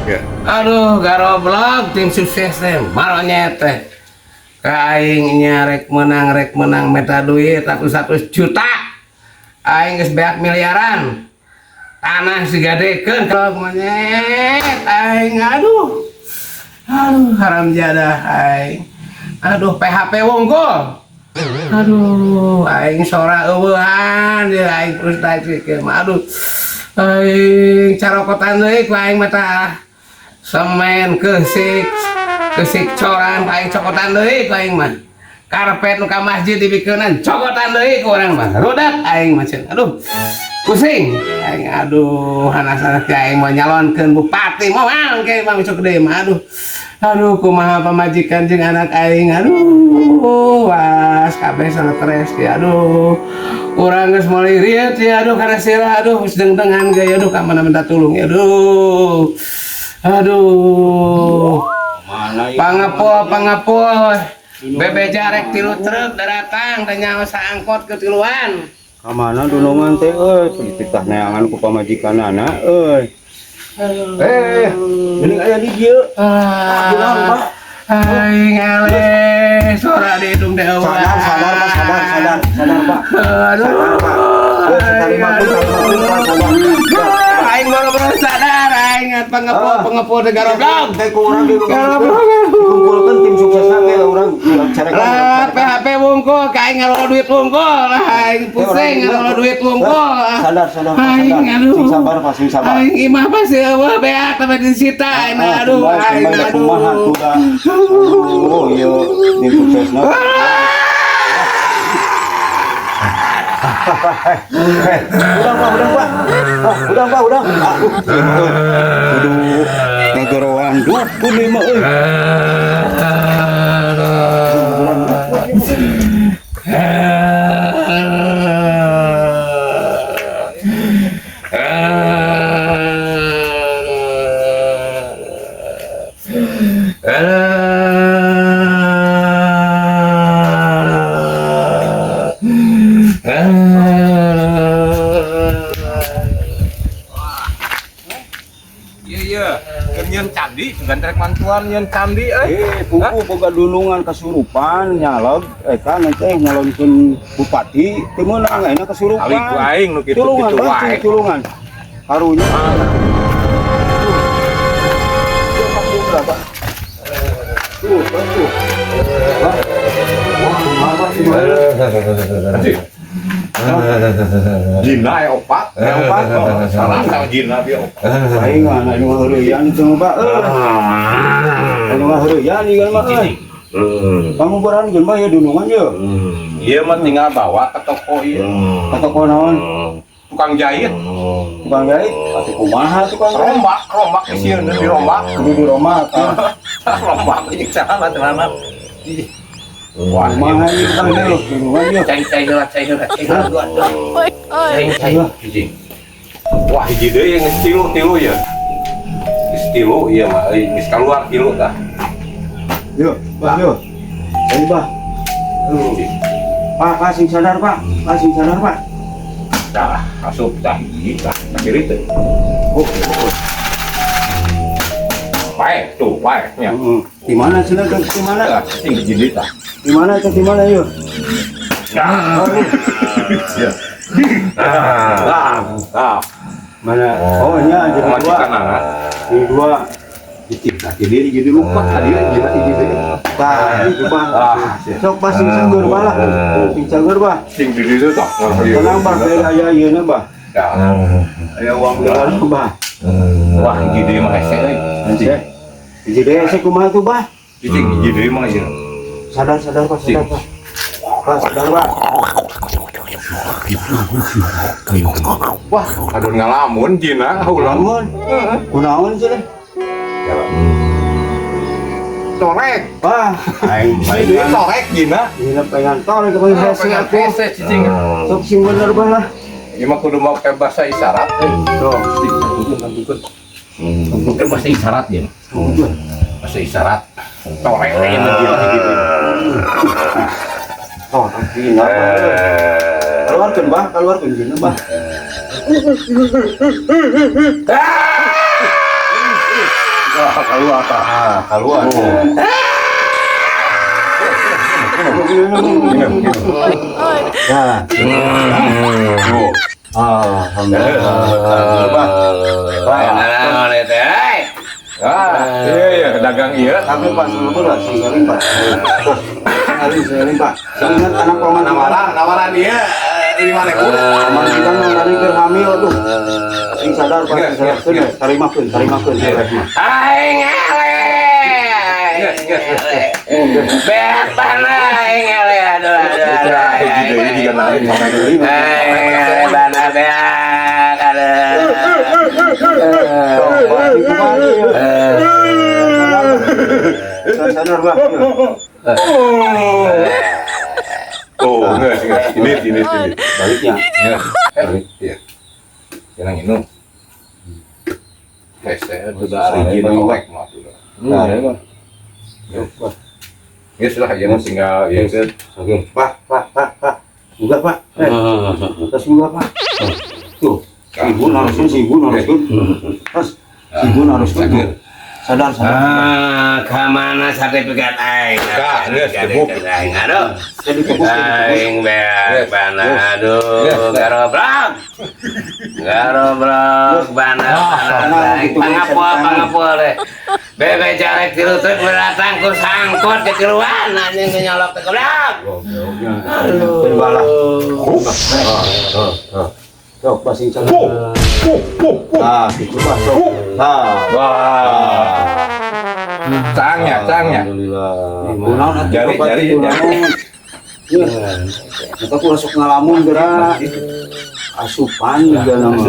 Ya. Aduh, garoblok tim sukses teh, malonyet teh. Aing rek menang meta duit aku 100 juta. Aing geus beak miliaran. Tanah sigadekeun kalau monyet aing aduh. Aduh, haram jadah aing. Aduh, PHP wonggol. Aduh, aing sora eueuhan dia aing frustasi ke aduh. Aing carokotan deui ku aing mata semen kesik coran aing cokotan deui ku aing mah. Karpet nu ka masjid dibikeunan cokotan deui ku urang mah. Rudak aing mah aduh. Pusing aing aduh hanas-hanas aing mau nyalonkeun bupati moal ge Bang Cuk gede mah aduh kumaha pamajikan jeung anak aing aduh was kabeh stres ya aduh urang geus mulai riet ya aduh kana sirah aduh geus dengdengan ge aduh ka mana minta tulung ya aduh pangapuh bebe jarek tilu truk datang teh nyawa angkot ke tiluan. Kamana dunungan teh euy, dititah neangan ku pamajikanana euy. Geuning aya di dieu. Aing ale suara di hidung teh eueuh. Sadar Pak. Aduh. Aing baru sadar aing pengepo teh garoblok. Teh ku urang dikumpulkeun tim suksesna teh urang lah PHP wungkul ka aing ngelola duit wungkul aing pusing ngelola duit wungkul sadar aing aduh sing sabar Pak sing sabar aing imah mah sih eueuh beak tapi disita aduh aing aduh oh iya tim suksesna udah Pak. Aduh, ngagorowan dukun ieu mah euy. Iya, nyen candi, gantrek mantuan nyen candi Pupu boga dunungan kasurupan nyaleg eta teh nyalonkeun bupati teu meunang ayeuna kasurupan. Ali ku aing nu kitu wae. Tulungan. Karunya. Jina opat, salah sama jina dia opat. Aing mah anu heureuyan itu mah Pak. Anu heureuyan ieu mah euy. Kamu beranjeun mah ya dunungan ye. Ieu mah tinggal bawa ke toko ieu. Ka toko naon? Tukang jahit. Tukang jahit, atuh kumaha tukang jahit? Rombak isieun dirombak. Di rombak. Rombak jeung cara celana. Wah, kumaha ieu tukang jahit? Dunungan ye. Cai heula. Cai hiji. Wah, hiji deui geus tilu ya. Geus tilu ieu mah geus kaluar tilu tah. Yuk, Pak, yuk. Ayo, Pak. Pak, sing sadar, Pak. Dah, asup tah hiji tah kiri teh. Wae nya. Di mana cenah di mana? Sing hiji tah. Di mana yuk? Nah. Mana? Oh, nya jadi Majikan dua. anak. Ini dua. Dicipta jadi lupa tadi jadi Tah, itu Pak. Sok Pak sing sanggur Pak lah. Sing sanggur Pak. sing di ditu tah. Tenang Pak, biar aya ieuna Pak. Ya. Aya uang dolar Pak. Wah, hiji deui mah hese euy. Jadi deh kumaha tuh Pak? Hiji deui mah ieu. Sadar Pak, sadar Pak. Pak, sadar Pak. Wah, adon ngalamun jina ulang. Lamun. Kunaon cenah? Torek. Wah, aing Deui torek jina. ini pengen tol ke pengen hese Pengen atuh. hese cicing. Sok sing bener Pak lah. Ieu mah kudu make bahasa isyarat. Tuh. Bukan bahasa isyarat ya. Bahasa isyarat. Torek aya mah jina hiji deui. Oh, gina. Keluarkeun Bah, keluarkeun gina Bah. keluar Pak. Keluar. Ya. Alhamdulillah. Iya, dagang iya. Tapi Pak sebenarnya singgalin Pak. Singgalin Pak. Ingat anak paman Nawaran dia di mana ku? paman kita nang keur hamil tuh. Sing sadar Pak, sadar. Tarimakeun. Aing ele. Betana aing ele aduh. Ini juga naik. Aing bana beak aduh. Sadar Pak. Oh, enggak. Ini. Baliknya. Iya. Jangan minum. Saya sudah Saya ada izin, kolek maaf dulu. Nah, ya Pak. Ya sudah aja tinggal ya set. Oke, Pak. Buka Pak. Tas buka Pak. Tuh, sibun haruskan. Pas, sibun haruskan. Sadar. Kemana sertifikat aing? Kak, geus gebuk. Aing aduh. Jadi kebuk. Aing beak bana aduh. Garoblok bana. Pangapua deh. Bebe carek tilu truk beratang ku sangkut ke kiluan anjing nyolok ke goblok. Berbalah. Sok pasing cara. Gitu Pak. Sok. Wah. Cangnya. Alhamdulillah. Kunaon atuh Jari. kunaon. Iya. Kita ku masuk ngalamun gerak. Asupan juga nama.